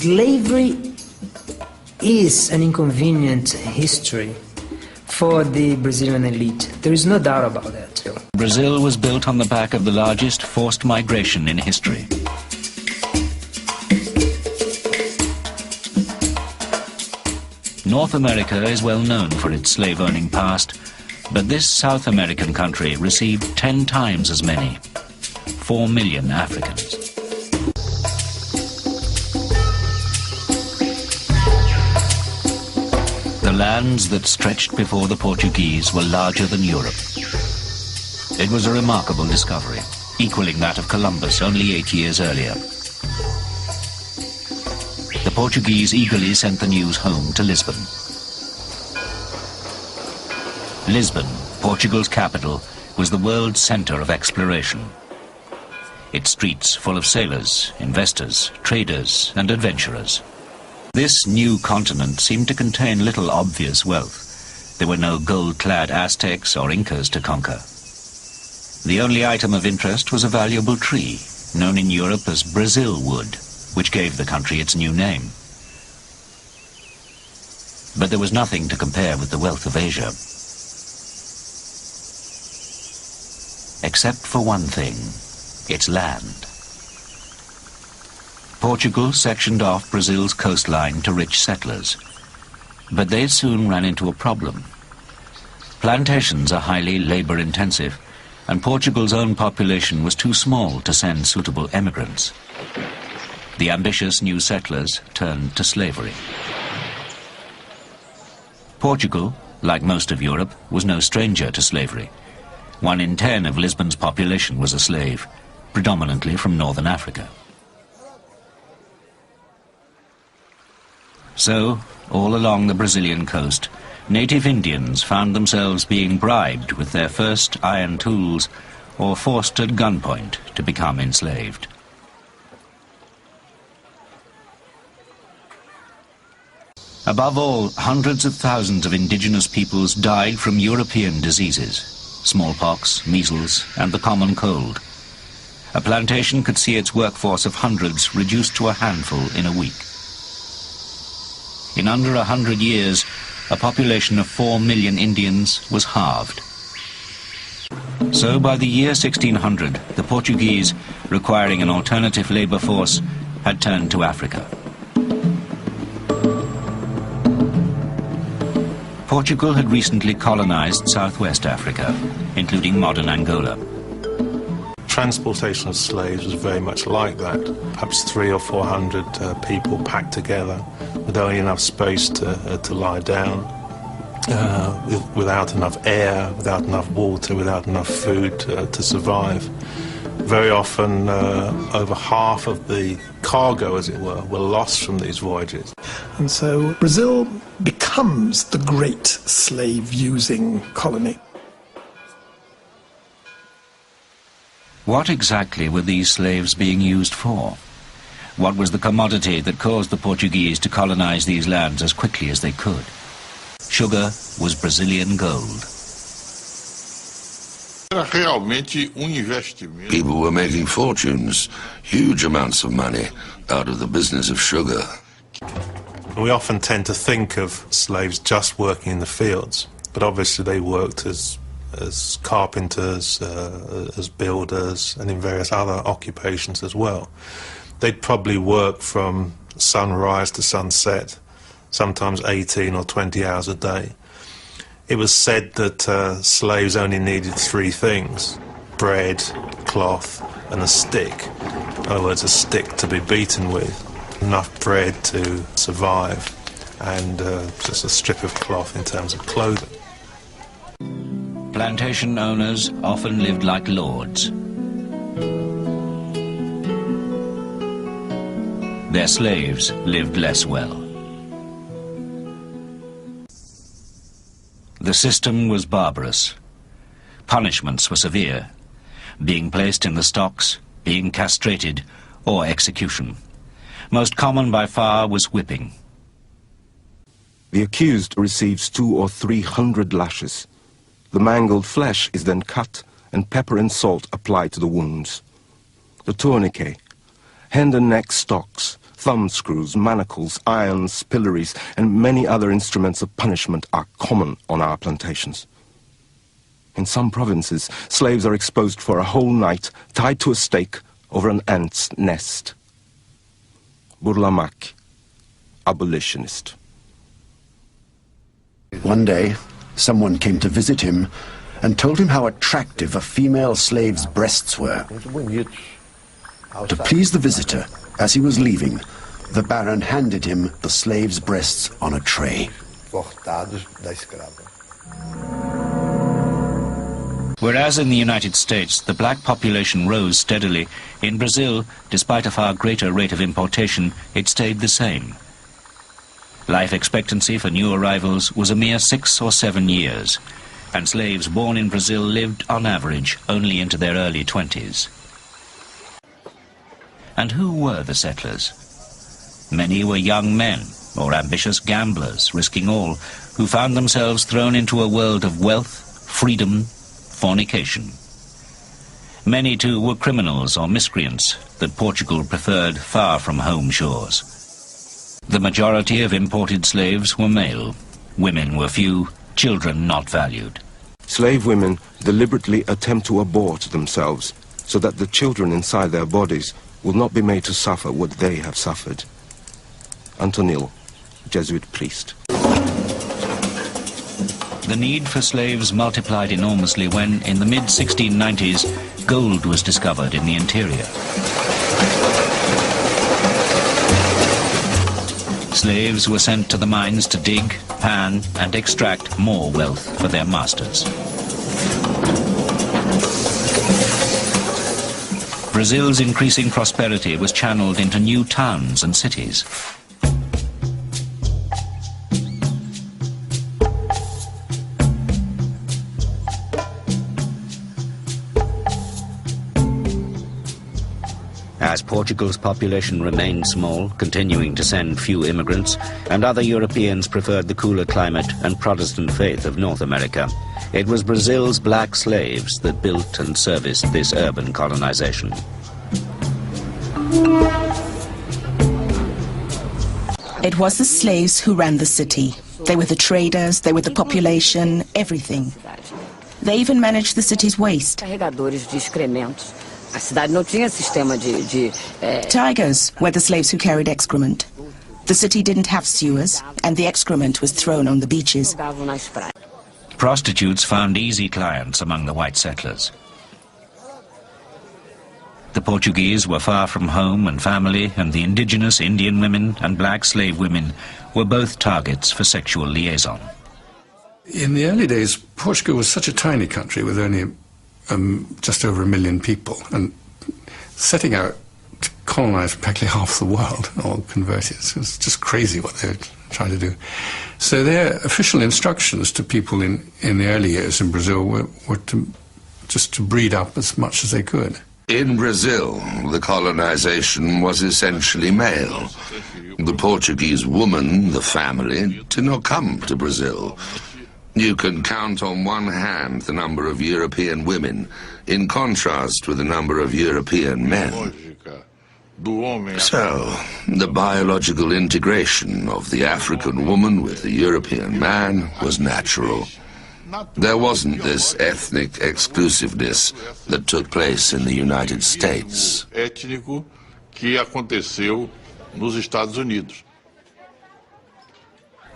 Slavery is an inconvenient history for the Brazilian elite. There is no doubt about that. Brazil was built on the back of the largest forced migration in history. North America is well known for its slave-owning past, but this South American country received 10 times as many, 4 million Africans. The lands that stretched before the Portuguese were larger than Europe. It was a remarkable discovery, equaling that of Columbus only 8 years earlier. The Portuguese eagerly sent the news home to Lisbon. Lisbon, Portugal's capital, was the world's center of exploration. Its streets full of sailors, investors, traders, and adventurers. This new continent seemed to contain little obvious wealth. There were no gold-clad Aztecs or Incas to conquer. The only item of interest was a valuable tree, known in Europe as Brazil wood, which gave the country its new name. But there was nothing to compare with the wealth of Asia. Except for one thing, its land. Portugal sectioned off Brazil's coastline to rich settlers, but they soon ran into a problem. Plantations are highly labor-intensive, and Portugal's own population was too small to send suitable emigrants. The ambitious new settlers turned to slavery. Portugal, like most of Europe, was no stranger to slavery. 1 in 10 of Lisbon's population was a slave, predominantly from northern Africa. So, all along the Brazilian coast, native Indians found themselves being bribed with their first iron tools or forced at gunpoint to become enslaved. Above all, hundreds of thousands of indigenous peoples died from European diseases, smallpox, measles, and the common cold. A plantation could see its workforce of hundreds reduced to a handful in a week. In under 100 years, a population of 4 million Indians was halved. So by the year 1600, the Portuguese, requiring an alternative labor force, had turned to Africa. Portugal had recently colonized southwest Africa, including modern Angola. Transportation of slaves was very much like that. Perhaps 300 or 400 people packed together with only enough space to lie down, without enough air, without enough water, without enough food to survive. Very often, over half of the cargo, as it were lost from these voyages. And so Brazil becomes the great slave-using colony. What exactly were these slaves being used for? What was the commodity that caused the Portuguese to colonize these lands as quickly as they could? Sugar was Brazilian gold. People were making fortunes, huge amounts of money, out of the business of sugar. We often tend to think of slaves just working in the fields, but obviously they worked as carpenters, as builders, and in various other occupations as well. They'd probably work from sunrise to sunset, sometimes 18 or 20 hours a day. It was said that slaves only needed 3 things: bread, cloth, and a stick. In other words, a stick to be beaten with, enough bread to survive, and just a strip of cloth in terms of clothing. Plantation owners often lived like lords. Their slaves lived less well. The system was barbarous. Punishments were severe: being placed in the stocks, being castrated, or execution. Most common by far was whipping. The accused receives 200 or 300 lashes. The mangled flesh is then cut and pepper and salt applied to the wounds. The tourniquet, hand and neck stocks, thumbscrews, manacles, irons, pillories, and many other instruments of punishment are common on our plantations. In some provinces, slaves are exposed for a whole night, tied to a stake over an ant's nest. Burlamak, abolitionist. One day, someone came to visit him and told him how attractive a female slave's breasts were. To please the visitor, as he was leaving, the Baron handed him the slave's breasts on a tray. Whereas in the United States the black population rose steadily, in Brazil, despite a far greater rate of importation, it stayed the same. Life expectancy for new arrivals was a mere 6 or 7 years, and slaves born in Brazil lived, on average, only into their early 20s. And who were the settlers? Many were young men, or ambitious gamblers, risking all, who found themselves thrown into a world of wealth, freedom, fornication. Many, too, were criminals or miscreants that Portugal preferred far from home shores. The majority of imported slaves were male. Women were few, children not valued. Slave women deliberately attempt to abort themselves so that the children inside their bodies will not be made to suffer what they have suffered. Antonil, Jesuit priest. The need for slaves multiplied enormously when, in the mid-1690s, gold was discovered in the interior. Slaves were sent to the mines to dig, pan, and extract more wealth for their masters. Brazil's increasing prosperity was channeled into new towns and cities. As Portugal's population remained small, continuing to send few immigrants, and other Europeans preferred the cooler climate and Protestant faith of North America, it was Brazil's black slaves that built and serviced this urban colonization. It was the slaves who ran the city. They were the traders, they were the population, everything. They even managed the city's waste. Tigers were the slaves who carried excrement. The city didn't have sewers, and the excrement was thrown on the beaches. Prostitutes found easy clients among the white settlers. The Portuguese were far from home and family, and the indigenous Indian women and black slave women were both targets for sexual liaison. In the early days, Portugal was such a tiny country with only just over 1 million people, and setting out to colonize practically half the world, or convert it. So it's just crazy what they were trying to do. So their official instructions to people in the early years in Brazil were just to breed up as much as they could. In Brazil, the colonization was essentially male. The Portuguese woman, the family, did not come to Brazil. You can count on one hand the number of European women, in contrast with the number of European men. So, the biological integration of the African woman with the European man was natural. There wasn't this ethnic exclusiveness that took place in the United States.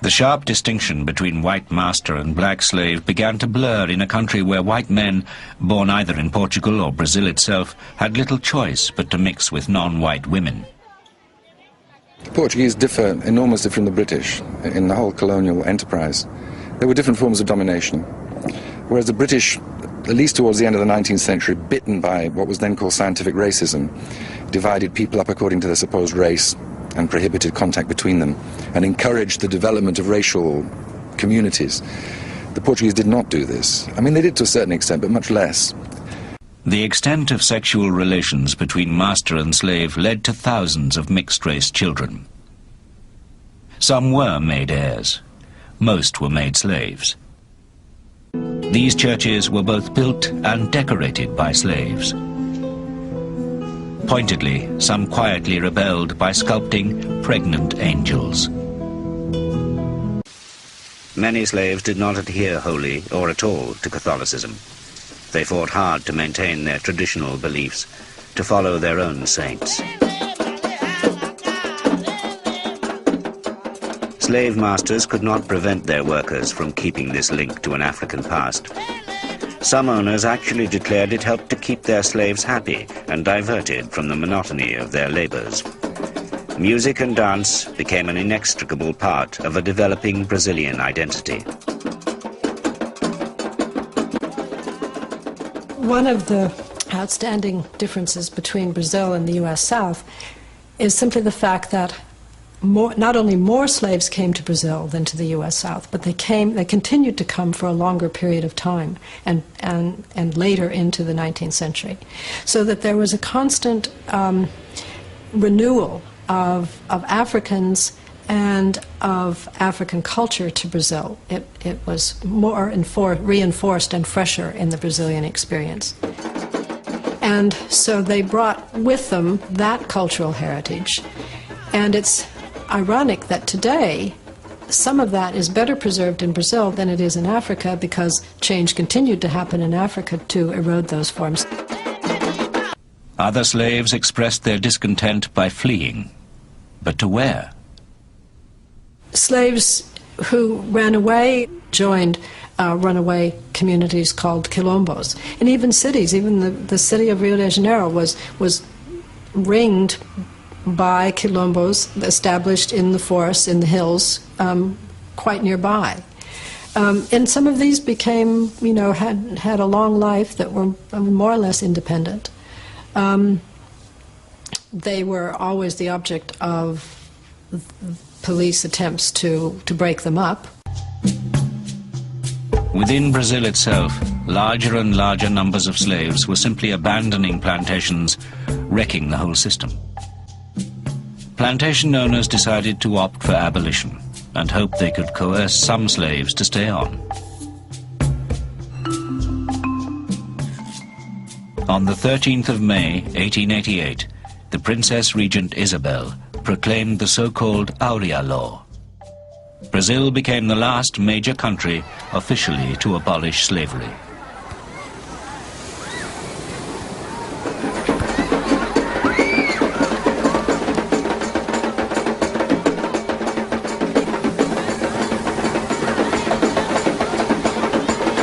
The sharp distinction between white master and black slave began to blur in a country where white men, born either in Portugal or Brazil itself, had little choice but to mix with non-white women. The Portuguese differ enormously from the British in the whole colonial enterprise. There were different forms of domination, whereas the British, at least towards the end of the 19th century, bitten by what was then called scientific racism, divided people up according to their supposed race and prohibited contact between them, and encouraged the development of racial communities. The Portuguese did not do this. I mean, they did to a certain extent, but much less. The extent of sexual relations between master and slave led to thousands of mixed-race children. Some were made heirs. Most were made slaves. These churches were both built and decorated by slaves. Pointedly, some quietly rebelled by sculpting pregnant angels. Many slaves did not adhere wholly or at all to Catholicism. They fought hard to maintain their traditional beliefs, to follow their own saints. Slave masters could not prevent their workers from keeping this link to an African past. Some owners actually declared it helped to keep their slaves happy and diverted from the monotony of their labors. Music and dance became an inextricable part of a developing Brazilian identity. One of the outstanding differences between Brazil and the U.S. South is simply the fact that not only more slaves came to Brazil than to the U.S. South, but they continued to come for a longer period of time and later into the 19th century. So that there was a constant renewal of Africans and of African culture to Brazil. It was more reinforced and fresher in the Brazilian experience. And so they brought with them that cultural heritage. And it's ironic that today some of that is better preserved in Brazil than it is in Africa, because change continued to happen in Africa to erode those forms. Other slaves expressed their discontent by fleeing. But to where? Slaves who ran away joined runaway communities called quilombos. And even cities, even the city of Rio de Janeiro was ringed by quilombos established in the forests, in the hills, quite nearby. And some of these became, had a long life that were more or less independent. They were always the object of police attempts to break them up. Within Brazil itself, larger and larger numbers of slaves were simply abandoning plantations, wrecking the whole system. Plantation owners decided to opt for abolition and hoped they could coerce some slaves to stay on. On the 13th of May, 1888, the Princess Regent Isabel proclaimed the so-called Aurea Law. Brazil became the last major country officially to abolish slavery.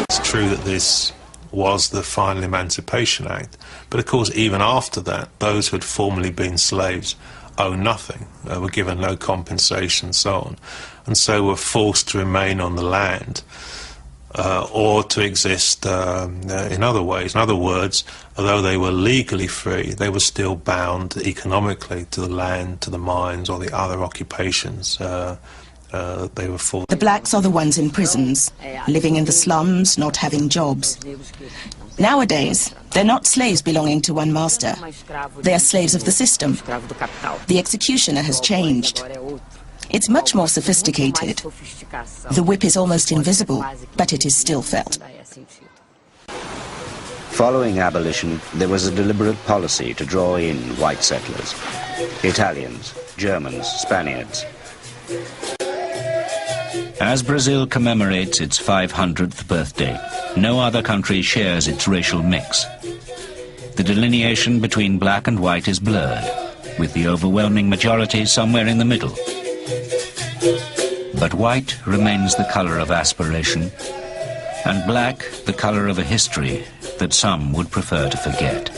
It's true that this was the final Emancipation Act, but of course even after that, those who had formerly been slaves owned nothing, were given no compensation and so on, and so were forced to remain on the land or to exist in other ways. In other words, although they were legally free, they were still bound economically to the land, to the mines or the other occupations they were forced. The blacks are the ones in prisons, living in the slums, not having jobs. Nowadays, they're not slaves belonging to one master. They are slaves of the system. The executioner has changed. It's much more sophisticated. The whip is almost invisible, but it is still felt. Following abolition, there was a deliberate policy to draw in white settlers, Italians, Germans, Spaniards. As Brazil commemorates its 500th birthday, no other country shares its racial mix. The delineation between black and white is blurred, with the overwhelming majority somewhere in the middle. But white remains the color of aspiration, and black the color of a history that some would prefer to forget.